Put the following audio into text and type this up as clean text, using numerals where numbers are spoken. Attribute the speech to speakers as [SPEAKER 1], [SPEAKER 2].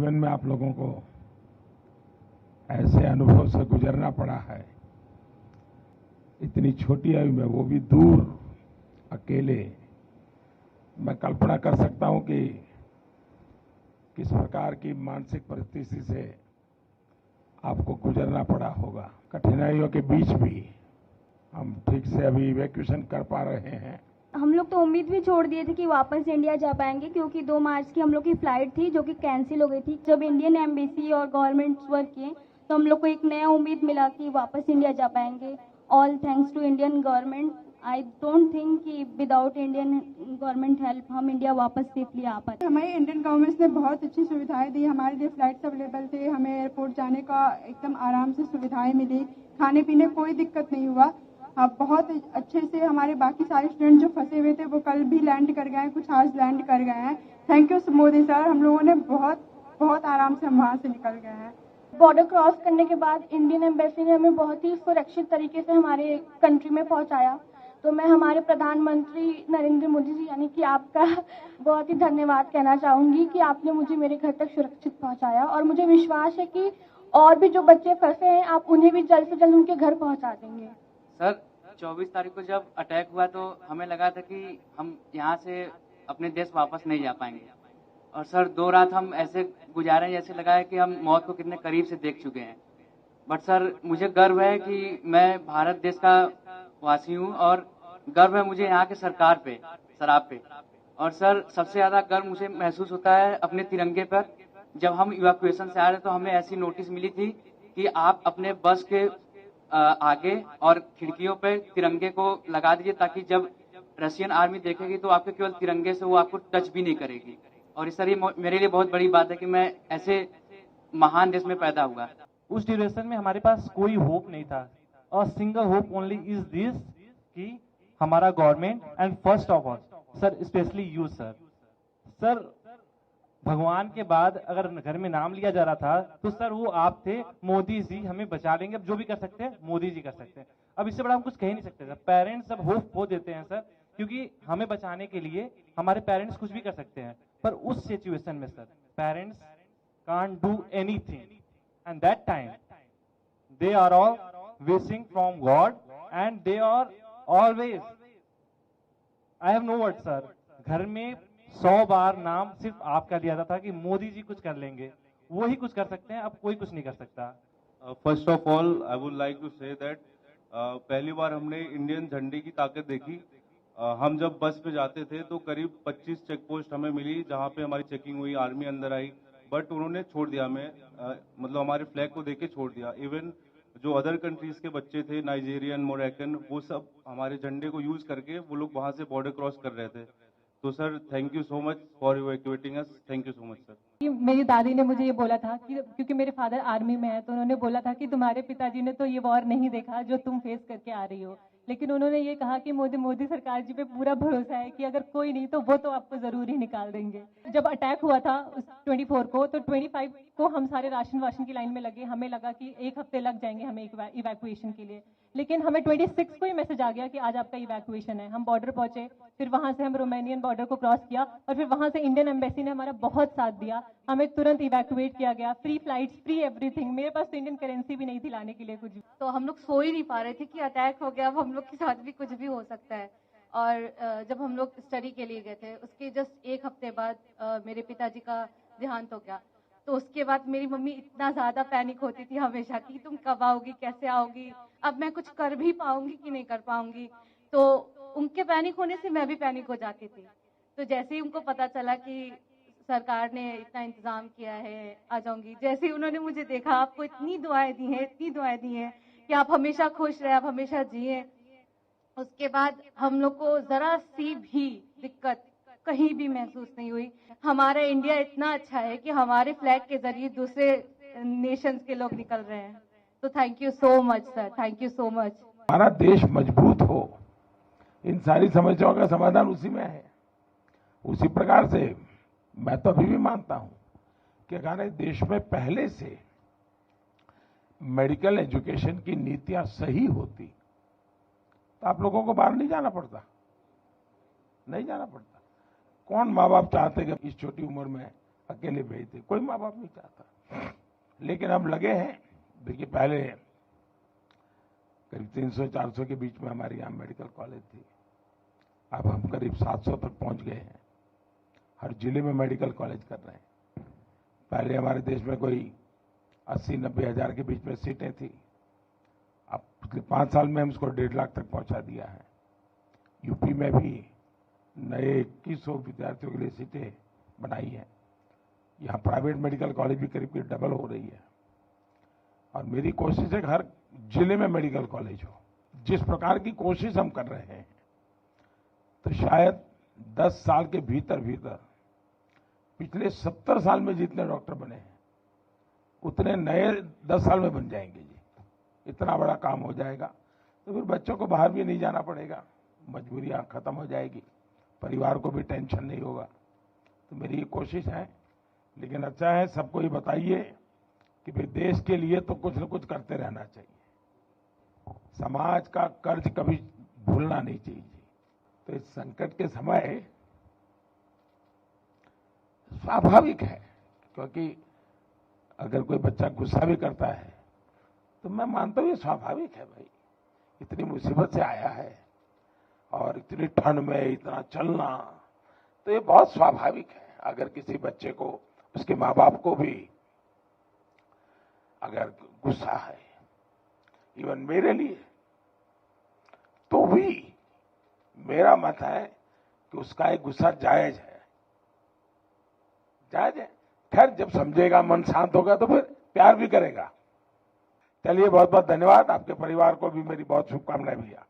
[SPEAKER 1] जीवन में आप लोगों को ऐसे अनुभव से गुजरना पड़ा है, इतनी छोटी आयु में, वो भी दूर, अकेले। मैं कल्पना कर सकता हूं कि किस प्रकार की मानसिक परिस्थिति से आपको गुजरना पड़ा होगा। कठिनाइयों के बीच भी हम ठीक से अभी इवैक्यूएशन कर पा रहे हैं।
[SPEAKER 2] हम लोग तो उम्मीद भी छोड़ दिए थे कि वापस इंडिया जा पाएंगे, क्योंकि 2 मार्च की हम लोग की फ्लाइट थी जो कि कैंसिल हो गई थी। जब इंडियन एम्बेसी और गवर्नमेंट वर्क किए तो हम लोग को एक नया उम्मीद मिला कि वापस इंडिया जा पाएंगे। All thanks to Indian government. I don't think कि विदाउट इंडियन गवर्नमेंट हेल्प हम इंडिया वापस सेफली आ पाते।
[SPEAKER 3] हमारी इंडियन गवर्नमेंट ने बहुत अच्छी सुविधाएं दी। हमारे लिए फ्लाइट्स अवेलेबल थे, हमें एयरपोर्ट जाने का एकदम आराम से सुविधाएं मिली, खाने पीने कोई दिक्कत नहीं हुआ। बहुत अच्छे से हमारे बाकी सारे स्टूडेंट जो फंसे हुए थे वो कल भी लैंड कर गए हैं, कुछ आज लैंड कर गए हैं। थैंक यू मोदी सर, हम लोगों ने बहुत आराम से हम वहाँ से निकल गए हैं।
[SPEAKER 4] बॉर्डर क्रॉस करने के बाद इंडियन एम्बेसी ने हमें बहुत ही सुरक्षित तरीके से हमारे कंट्री में पहुंचाया। तो मैं हमारे प्रधानमंत्री नरेंद्र मोदी जी यानी कि आपका बहुत ही धन्यवाद कहना चाहूँगी कि आपने मुझे मेरे घर तक सुरक्षित पहुंचाया। और मुझे विश्वास है कि और भी जो बच्चे फंसे हैं आप उन्हें भी जल्द से जल्द उनके घर पहुंचा देंगे।
[SPEAKER 5] सर 24 तारीख को जब अटैक हुआ तो हमें लगा था कि हम यहाँ से अपने देश वापस नहीं जा पाएंगे। और सर 2 रात हम ऐसे गुजारे जैसे लगा है कि हम मौत को कितने करीब से देख चुके हैं। बट सर मुझे गर्व है कि मैं भारत देश का वासी हूँ और गर्व है मुझे यहाँ के सरकार पे, शराब पे। और सर सबसे ज्यादा गर्व मुझे महसूस होता है अपने तिरंगे पर। जब हम इवैक्यूएशन से आ रहे तो हमें ऐसी नोटिस मिली थी कि आप अपने बस के आगे और खिड़कियों पे तिरंगे को लगा दीजिए ताकि जब रशियन आर्मी देखेगी तो आपके केवल तिरंगे से वो आपको टच भी नहीं करेगी। और इस तरह मेरे लिए बहुत बड़ी बात है कि मैं ऐसे महान देश में पैदा हुआ।
[SPEAKER 6] उस ड्यूरेशन में हमारे पास कोई होप नहीं था और single hope only is this कि हमारा government and first of all sir specially you sir भगवान के बाद अगर घर में नाम लिया जा रहा था तो सर वो आप थे। मोदी जी हमें बचा लेंगे, अब जो भी कर सकते हैं मोदी जी कर सकते हैं। अब इससे बड़ा हम कुछ कह ही नहीं सकते सर। पेरेंट्स सब होप खो देते हैं सर, क्योंकि हमें बचाने के लिए हमारे पेरेंट्स कुछ भी कर सकते हैं, पर उस सिचुएशन में sir parents can't do anything and that time they are all wishing from God and they are always, I have no word sir. घर में 100 बार नाम सिर्फ आपका लिया जाता था कि मोदी जी कुछ कर लेंगे, वो ही कुछ कर सकते हैं, अब कोई कुछ नहीं कर सकता।
[SPEAKER 7] First of all I would like to say that पहली बार हमने इंडियन झंडे की ताकत देखी। हम जब बस पे जाते थे तो करीब 25 चेक पोस्ट हमें मिली जहाँ पे हमारी चेकिंग हुई, आर्मी अंदर आई, बट उन्होंने छोड़ दिया हमें, मतलब हमारे फ्लैग को देख के छोड़ दिया। इवन जो अदर कंट्रीज के बच्चे थे, नाइजीरियन, मोरक्कन, वो सब हमारे झंडे को यूज करके वो लोग वहां से बॉर्डर क्रॉस कर रहे थे। तो sir thank you so much for evacuating us, thank you so much sir.
[SPEAKER 8] मेरी दादी ने मुझे ये बोला था कि क्योंकि मेरे फादर आर्मी में है तो उन्होंने बोला था कि तुम्हारे पिताजी ने तो ये वॉर नहीं देखा जो तुम फेस करके आ रही हो, लेकिन उन्होंने ये कहा कि मोदी सरकार जी पे पूरा भरोसा है कि अगर कोई नहीं तो वो तो आपको जरूर ही निकाल देंगे। जब अटैक हुआ था 24 को तो 25 को हम सारे राशन की लाइन में लगे। हमें लगा कि 1 हफ्ते लग जाएंगे हमें इवैक्यूएशन के लिए, लेकिन हमें 26 को ही मैसेज आ गया कि आज आपका इवैक्यूएशन है। हम बॉर्डर पहुंचे, फिर वहां से हम रोमानियन बॉर्डर को क्रॉस किया और फिर वहां से इंडियन एम्बेसी ने हमारा बहुत साथ दिया। हमें तुरंत इवैक्यूएट किया गया, फ्री फ्लाइट्स, फ्री एवरीथिंग। मेरे पास तो इंडियन करेंसी भी नहीं थी लाने के लिए कुछ भी।
[SPEAKER 2] तो हम लोग सो ही नहीं पा रहे थे कि अटैक हो गया, अब हम लोग के साथ भी कुछ भी हो सकता है। और जब हम लोग स्टडी के लिए गए थे उसके जस्ट 1 हफ्ते बाद मेरे पिताजी का देहांत हो गया। तो उसके बाद मेरी मम्मी इतना ज्यादा पैनिक होती थी हमेशा कि तुम कब आओगी, कैसे आओगी, अब मैं कुछ कर भी पाऊंगी कि नहीं कर पाऊंगी। तो उनके पैनिक होने से मैं भी पैनिक हो जाती थी। तो जैसे ही उनको पता चला कि सरकार ने इतना इंतजाम किया है, आ जाऊंगी, जैसे ही उन्होंने मुझे देखा, आपको इतनी दुआएं दी हैं कि आप हमेशा खुश रहे, आप हमेशा जिए। उसके बाद हम लोग को जरा सी भी दिक्कत कहीं भी महसूस नहीं हुई। हमारा इंडिया इतना अच्छा है कि हमारे फ्लैग के जरिए दूसरे नेशंस के लोग निकल रहे हैं। तो thank you so much sir, thank you so much.
[SPEAKER 1] हमारा देश मजबूत हो, इन सारी समस्याओं का समाधान उसी में है। उसी प्रकार से मैं तो अभी भी मानता हूं कि अगर देश में पहले से मेडिकल एजुकेशन की नीतियां सही होती तो आप लोगों को बाहर नहीं जाना पड़ता। कौन माँ बाप चाहते कि इस छोटी उम्र में अकेले भेजते, कोई माँ बाप नहीं चाहता। लेकिन हम लगे हैं। देखिए, पहले करीब 300-400 के बीच में हमारे यहाँ मेडिकल कॉलेज थी, अब हम करीब 700 तक पहुंच गए हैं। हर जिले में मेडिकल कॉलेज कर रहे हैं। पहले हमारे देश में कोई 80-90 हजार के बीच में सीटें थी, अब पिछले 5 साल में हम इसको 1.5 लाख तक पहुंचा दिया है। यूपी में भी नए 2100 विद्यार्थियों के लिए सीटें बनाई हैं। यहाँ प्राइवेट मेडिकल कॉलेज भी करीब करीब डबल हो रही है। और मेरी कोशिश है कि हर जिले में मेडिकल कॉलेज हो। जिस प्रकार की कोशिश हम कर रहे हैं, तो शायद 10 साल के भीतर भीतर पिछले 70 साल में जितने डॉक्टर बने हैं, उतने नए 10 साल में बन जाएंगे जी। इतना बड़ा काम हो जाएगा। तो फिर बच्चों को बाहर भी नहीं जाना पड़ेगा, मजबूरियां खत्म हो जाएगी, परिवार को भी टेंशन नहीं होगा। तो मेरी ये कोशिश है। लेकिन अच्छा है, सबको ये बताइए कि भाई देश के लिए तो कुछ न कुछ करते रहना चाहिए। समाज का कर्ज कभी भूलना नहीं चाहिए। तो इस संकट के समय स्वाभाविक है, क्योंकि अगर कोई बच्चा गुस्सा भी करता है तो मैं मानता हूं ये स्वाभाविक है। भाई, इतनी मुसीबत से आया है और इतनी ठंड में इतना चलना, तो ये बहुत स्वाभाविक है। अगर किसी बच्चे को, उसके माँ बाप को भी अगर गुस्सा है, इवन मेरे लिए, तो भी मेरा मत है कि उसका एक गुस्सा जायज है, जायज है। खैर, जब समझेगा, मन शांत होगा, तो फिर प्यार भी करेगा। चलिए, बहुत बहुत धन्यवाद। आपके परिवार को भी मेरी बहुत शुभकामनाएं भैया।